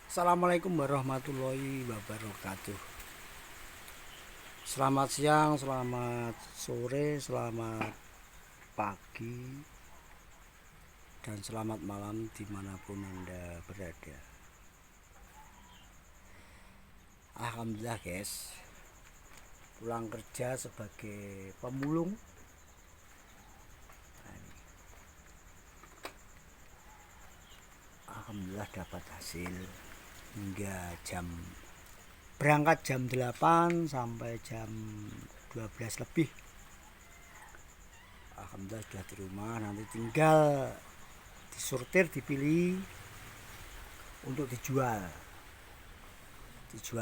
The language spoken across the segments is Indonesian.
Assalamualaikum warahmatullahi wabarakatuh. Selamat siang, selamat sore, selamat pagi, dan selamat malam dimanapun Anda berada. Alhamdulillah guys, pulang kerja sebagai pemulung. Alhamdulillah dapat hasil hingga berangkat jam 8 sampai jam 12 lebih. Alhamdulillah sudah di rumah, nanti tinggal disortir, dipilih untuk dijual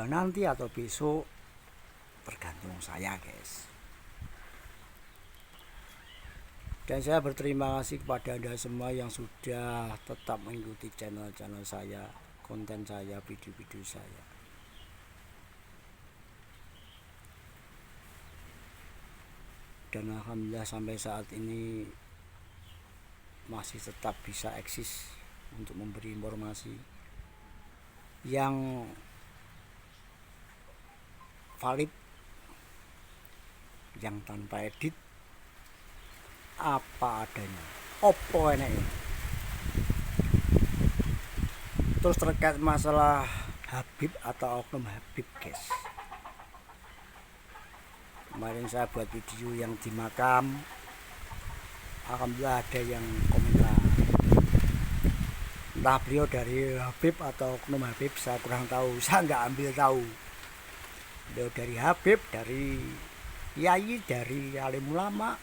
nanti atau besok, tergantung saya guys. Dan saya berterima kasih kepada Anda semua yang sudah tetap mengikuti channel-channel saya, konten saya, video-video saya. Dan alhamdulillah sampai saat ini masih tetap bisa eksis untuk memberi informasi yang valid, yang tanpa edit, apa adanya, opo enaknya. Terus terkait masalah Habib atau oknum Habib guys, kemarin saya buat video yang di makam, alhamdulillah ada yang komentar, entah beliau dari Habib atau oknum Habib, saya kurang tahu, saya nggak ambil tahu. Beliau dari Habib, dari kiai, dari alim ulama,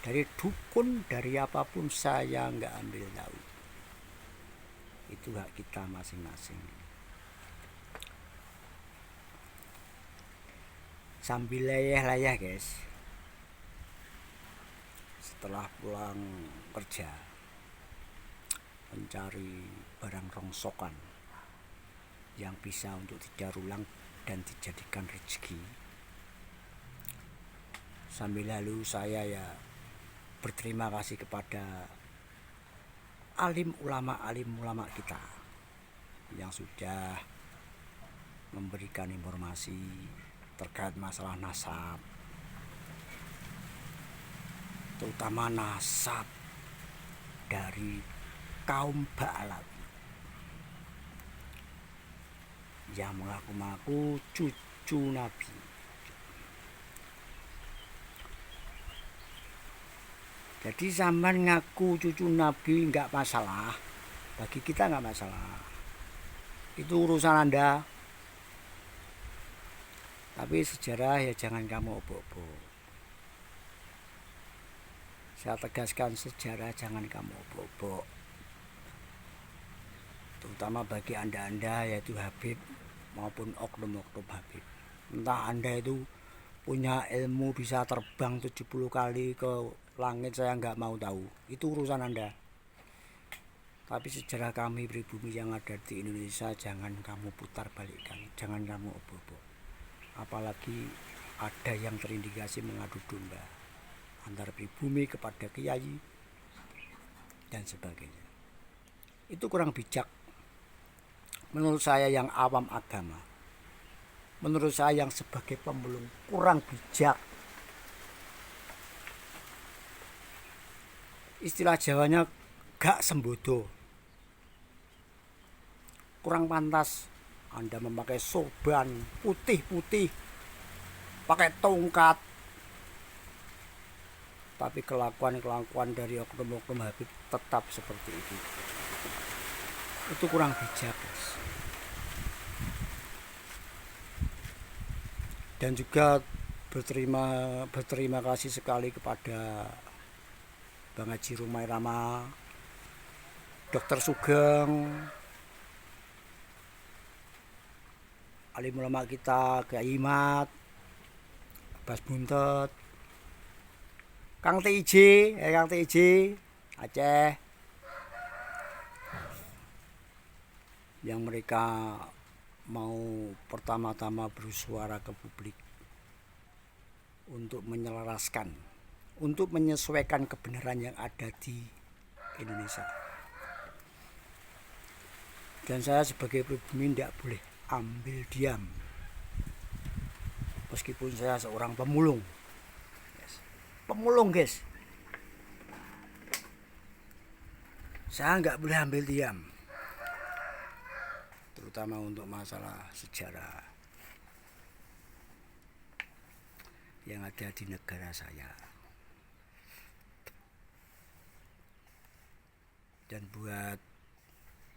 dari dukun, dari apapun, saya nggak ambil tahu. Itu hak kita masing-masing. Sambil layah-layah guys, setelah pulang kerja mencari barang rongsokan yang bisa untuk didaur ulang dan dijadikan rezeki. Sambil lalu saya ya berterima kasih kepada alim ulama kita yang sudah memberikan informasi terkait masalah nasab, terutama nasab dari kaum Ba'alawi yang mengaku-ngaku cucu Nabi. Jadi zaman ngaku cucu Nabi nggak masalah, bagi kita nggak masalah, itu urusan Anda. Tapi sejarah ya jangan kamu obok-obok. Saya tegaskan, sejarah jangan kamu obok-obok, terutama bagi anda yaitu Habib maupun oknum-oknum Habib. Entah Anda itu punya ilmu bisa terbang 70 kali ke langit, saya nggak mau tahu, itu urusan Anda. Tapi sejarah kami pribumi yang ada di Indonesia jangan kamu putar balikkan, jangan kamu obok-obok. Apalagi ada yang terindikasi mengadu domba antara pribumi kepada kiai dan sebagainya. Itu kurang bijak menurut saya yang awam agama. Menurut saya yang sebagai pemulung kurang bijak. Istilah Jawanya gak sembodo. Kurang pantas Anda memakai sorban putih-putih, pakai tongkat, tapi kelakuan dari oknum-oknum Habib tetap seperti itu. Itu kurang bijak guys. Dan juga berterima kasih sekali kepada Bang Haji Rumai Rama, Dr. Sugeng, alim ulama kita, Kiai Imat, Bas Buntet, Kang TIJ, Kang TIJ Aceh, yang mereka mau pertama-tama bersuara ke publik untuk menyelaraskan, untuk menyesuaikan kebenaran yang ada di Indonesia. Dan saya sebagai pribumi tidak boleh ambil diam. Meskipun saya seorang pemulung. Pemulung guys. Saya nggak boleh ambil diam. Terutama untuk masalah sejarah yang ada di negara saya. Dan buat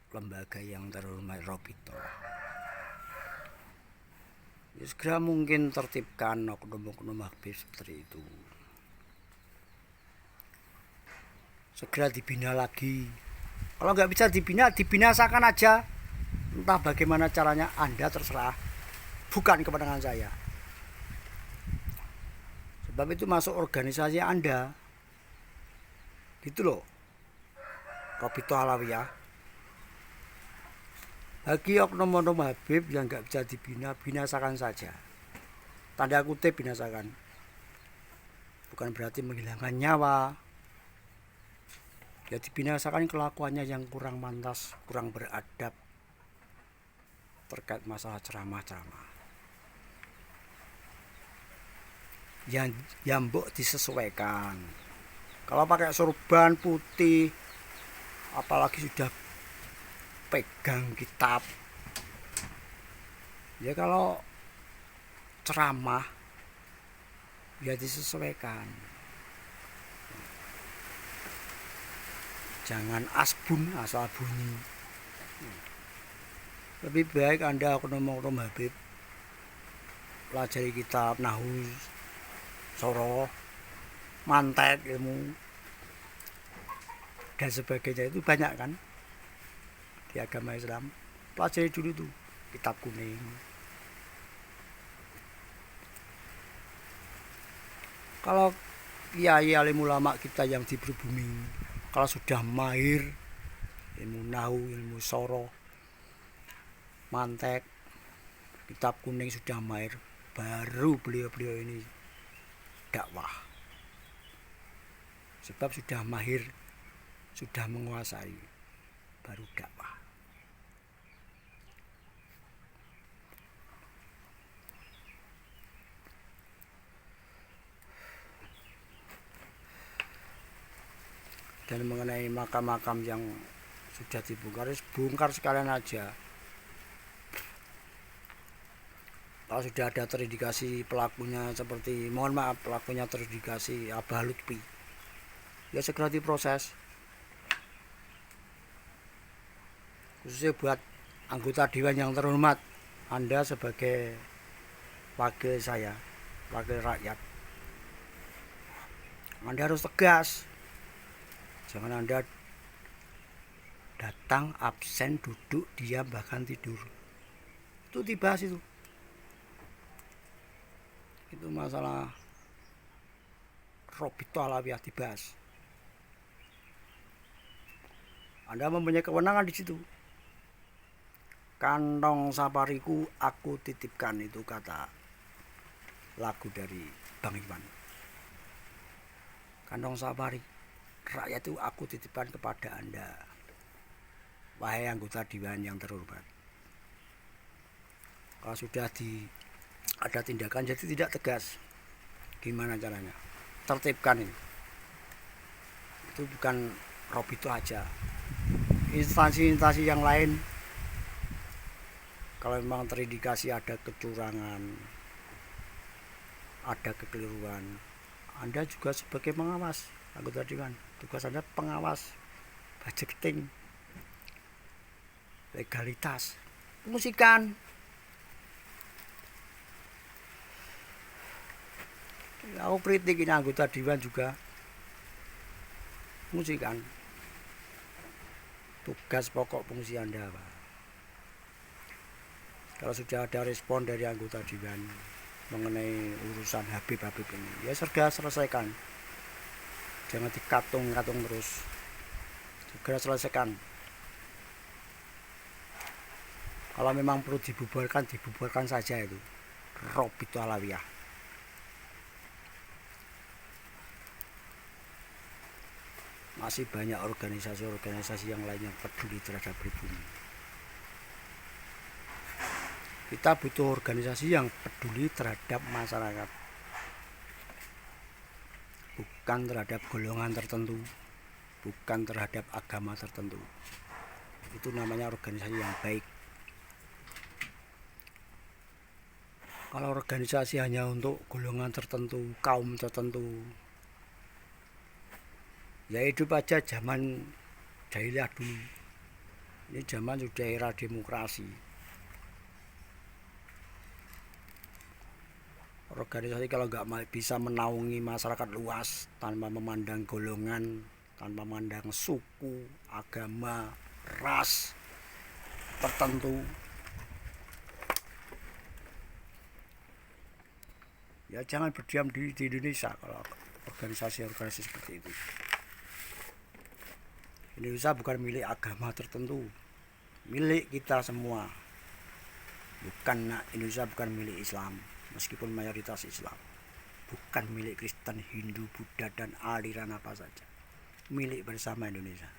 lembaga yang terhormat Robito, ya segera mungkin tertibkan oknum-oknum Habib seperti itu. Segera dibina lagi. Kalau nggak bisa dibina, dibinasakan aja. Entah bagaimana caranya, Anda terserah. Bukan kewenangan saya. Sebab itu masuk organisasi Anda. Gitu loh. Robito Alawiyah. Bagi oknum-oknum Habib yang nggak bisa dibina, binasakan saja. Tanda kutip binasakan. Bukan berarti menghilangkan nyawa. Ya dibinasakan kelakuannya yang kurang pantas, kurang beradab terkait masalah ceramah-ceramah. Yang mbok disesuaikan. Kalau pakai sorban putih, apalagi sudah pegang kitab, ya kalau ceramah ya disesuaikan. Jangan asbun asal bunyi. Lebih baik Anda oknum-oknum Habib pelajari kitab Nahwu, Soroh, Mantek, ilmu dan sebagainya. Itu banyak kan di agama Islam. Pelajari dulu tuh kitab kuning. Kalau kiai alim ulama kita yang di pribumi, kalau sudah mahir ilmu Nahwu, ilmu Soroh, Mantek, kitab kuning sudah mahir, baru beliau-beliau ini dakwah. Sebab sudah mahir, sudah menguasai, baru dakwah. Dan mengenai makam-makam yang sudah dibongkar, bongkar sekalian aja. Kalau sudah ada terindikasi pelakunya seperti, mohon maaf, pelakunya terindikasi Abah Lutfi, ya segera diproses. Khususnya buat anggota dewan yang terhormat, Anda sebagai wakil saya, wakil rakyat, Anda harus tegas. Jangan Anda datang, absen, duduk, diam, bahkan tidur. Itu dibahas itu. Itu masalah Robito Alawiyah dibahas. Anda mempunyai kewenangan di situ. Kantong sapariku aku titipkan, itu kata lagu dari Bang Iwan. Kantong sapari rakyat itu aku titipkan kepada Anda, wahai anggota dewan yang terhormat. Kalau sudah ada tindakan jadi tidak tegas, gimana caranya? Tertibkan ini. Itu bukan Robito aja, instansi-instansi yang lain. Kalau memang terindikasi ada kecurangan, ada kekeliruan, Anda juga sebagai pengawas, anggota dewan, tugas Anda pengawas, budgeting, legalitas, musikan. Aku kritik ini anggota dewan juga, musikan. Tugas pokok fungsi Anda, Pak. Kalau sudah ada respon dari anggota dewan mengenai urusan Habib-Habib ini, ya segera selesaikan. Jangan dikatung-katung terus. Segera selesaikan. Kalau memang perlu dibubarkan, dibubarkan saja itu. Robito Alawiyah. Masih banyak organisasi-organisasi yang lain yang peduli terhadap pribumi. Kita butuh organisasi yang peduli terhadap masyarakat, bukan terhadap golongan tertentu, bukan terhadap agama tertentu. Itu namanya organisasi yang baik. Kalau organisasi hanya untuk golongan tertentu, kaum tertentu, ya hidup aja zaman jahiliyah dulu. Ini zaman sudah era demokrasi. Organisasi kalau nggak bisa menaungi masyarakat luas tanpa memandang golongan, tanpa memandang suku, agama, ras tertentu, ya jangan berdiam diri di Indonesia. Kalau organisasi-organisasi seperti itu, Indonesia bukan milik agama tertentu, milik kita semua. Indonesia bukan milik Islam, meskipun mayoritas Islam, bukan milik Kristen, Hindu, Buddha, dan aliran apa saja. Milik bersama Indonesia.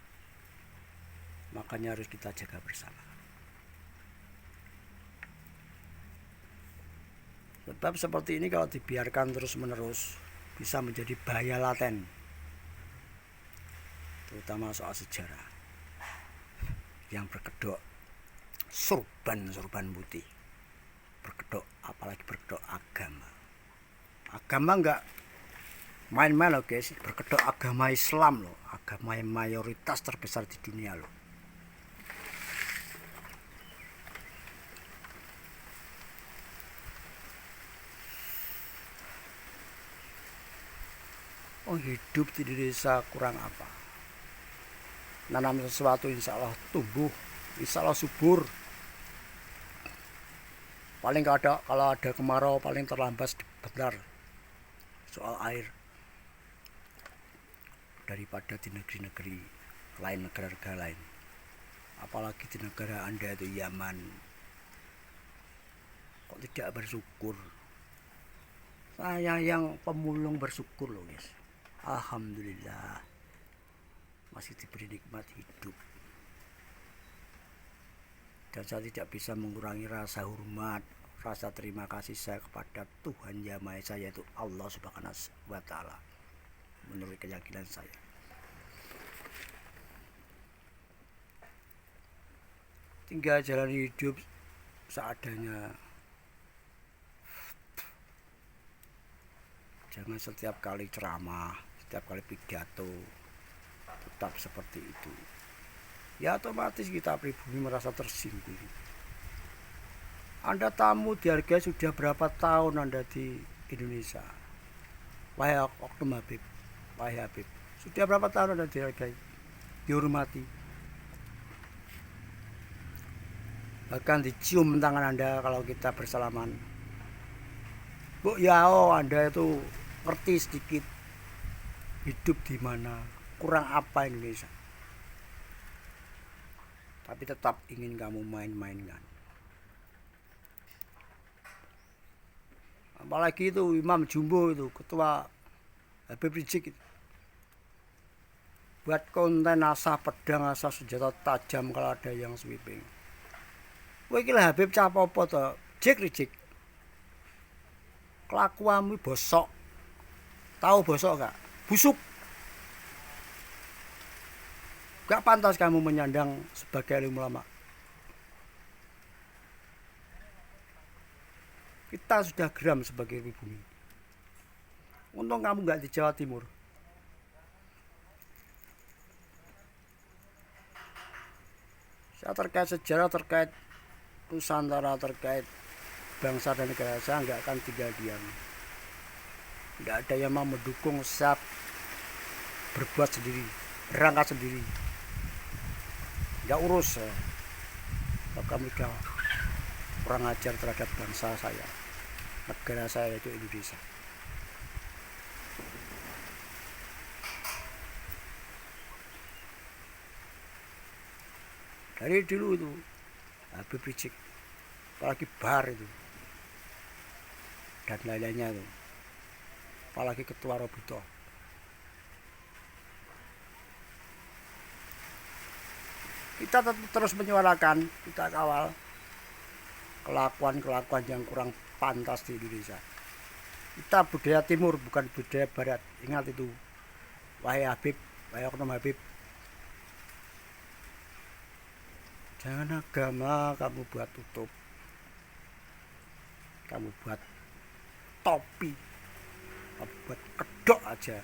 Makanya harus kita jaga bersama. Sebab seperti ini kalau dibiarkan terus-menerus bisa menjadi bahaya laten, terutama soal sejarah yang berkedok sorban putih, berkedok, apalagi berkedok agama. Agama enggak main-main loh guys, berkedok agama Islam loh, agama yang mayoritas terbesar di dunia loh. Oh, hidup di Indonesia kurang apa? Nanam sesuatu insya Allah tumbuh, insya Allah subur. Paling kalau ada kemarau paling terlambat bentar soal air daripada di negeri-negeri lain, negara-negara lain. Apalagi di negara Anda itu Yaman, kok tidak bersyukur? Saya yang pemulung bersyukur loh guys. Alhamdulillah masih diberi nikmat hidup, dan saya tidak bisa mengurangi rasa hormat, rasa terima kasih saya kepada Tuhan Yang Maha Esa, yaitu Allah Subhanahu wa Ta'ala, menurut keyakinan saya. Tinggal jalan hidup seadanya. Jangan setiap kali ceramah, setiap kali pidato tetap seperti itu. Ya otomatis kita pribumi merasa tersinggung. Anda tamu dihargai sudah berapa tahun Anda di Indonesia? Wahai Oknum Habib, wahai Habib, sudah berapa tahun Anda dihargai, dihormati, bahkan dicium tangan Anda kalau kita bersalaman. Bu ya, oh Anda itu ngerti sedikit hidup di mana, kurang apa Indonesia, tapi tetap ingin kamu main-mainkan. Apalagi itu Imam Jumbo itu, ketua Habib Rizik itu, buat konten asah pedang, asah senjata tajam kalau ada yang sweeping. Wah iki Habib cah apa to? Rizik. Kelakuanmu bosok. Tahu bosok gak? Busuk. Gak pantas kamu menyandang sebagai alim ulama. Kita sudah geram sebagai pribumi. Untung kamu gak di Jawa Timur. Saya terkait sejarah, terkait Nusantara, terkait bangsa dan negara, saya nggak akan tinggal diam. Nggak ada yang mau mendukung, siap berbuat sendiri, berangkat sendiri, nggak urus. Kalau kamu sudah kurang ajar terhadap bangsa saya, negara saya yaitu Indonesia. Dari dulu itu Habib Rizik, apalagi Bar itu dan lain-lainnya itu, apalagi ketua Robito. Kita tetap terus menyuarakan, kita kawal kelakuan-kelakuan yang kurang pantas di Indonesia. Kita budaya timur, bukan budaya barat. Ingat itu. Wahai Habib, wahai Oknum Habib. Jangan agama kamu buat tutup. Kamu buat topi. Kamu buat kedok aja.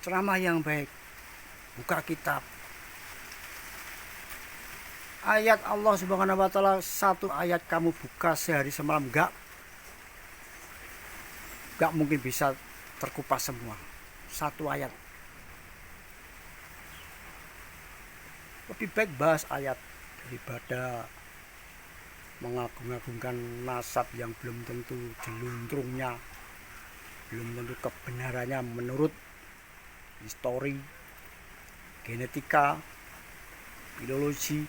Ceramah yang baik. Buka kitab. Ayat Allah Subhanahu wa taala, satu ayat kamu buka sehari semalam enggak mungkin bisa terkupas semua. Satu ayat. Lebih baik bahas ayat daripada mengagung-agungkan nasab yang belum tentu jeluntrungnya, belum tentu kebenarannya menurut histori, genetika, biologi,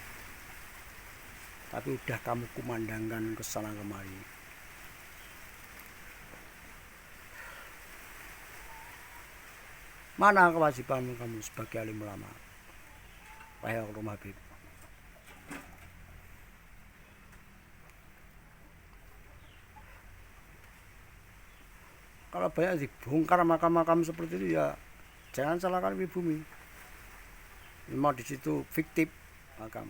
tapi udah kamu kumandangkan ke sana kemari. Mana kewajiban kamu sebagai alim ulama, wahai Oknum Habib? Kalau banyak dibongkar makam-makam seperti itu, ya jangan salahkan pribumi. Memang di situ fiktif makam.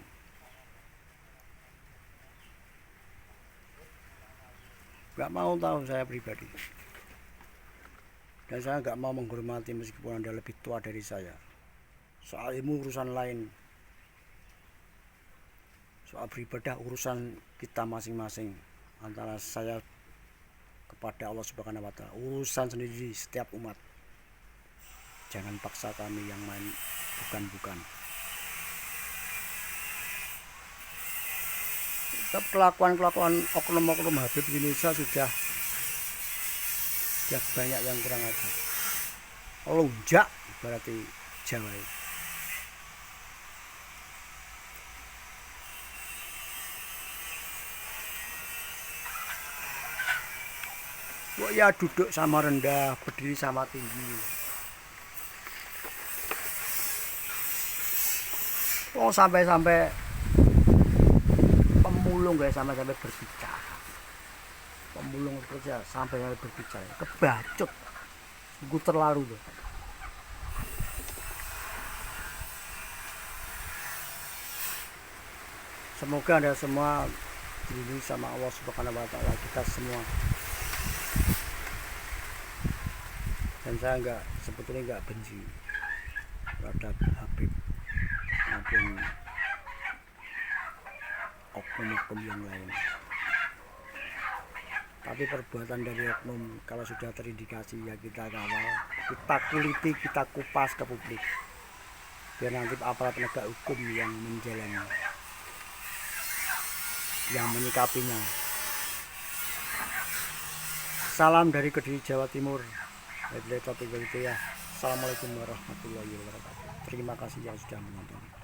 Gak mau tahu saya pribadi. Dan saya gak mau menghormati meskipun Anda lebih tua dari saya. Soal ilmu urusan lain. Soal beribadah urusan kita masing-masing. Antara saya kepada Allah Subhanahu wa taala, urusan sendiri setiap umat. Jangan paksa kami yang main bukan-bukan. Kelakuan-kelakuan oknum-oknum Habib di Indonesia sudah banyak yang kurang ajar. Lonjak berarti Jawa itu. Kok ya duduk sama rendah, berdiri sama tinggi. Oh sampai-sampai pemulung guys, sampai-sampai berbicara. Pemulung kerja sampai berbicara. Kebacut. Gue terlalu tuh. Semoga Anda semua dilindungi sama Allah Subhanahu wa taala, kita semua. Dan saya sebetulnya enggak benci terhadap Habib maupun oknum-oknum yang lain. Tapi perbuatan dari oknum kalau sudah terindikasi ya kita kawal, kita kuliti, kita kupas ke publik. Biar nanti aparat penegak hukum yang menjalani, yang menyikapinya. Salam dari Kediri, Jawa Timur. Assalamualaikum warahmatullahi wabarakatuh. Terima kasih yang sudah menonton.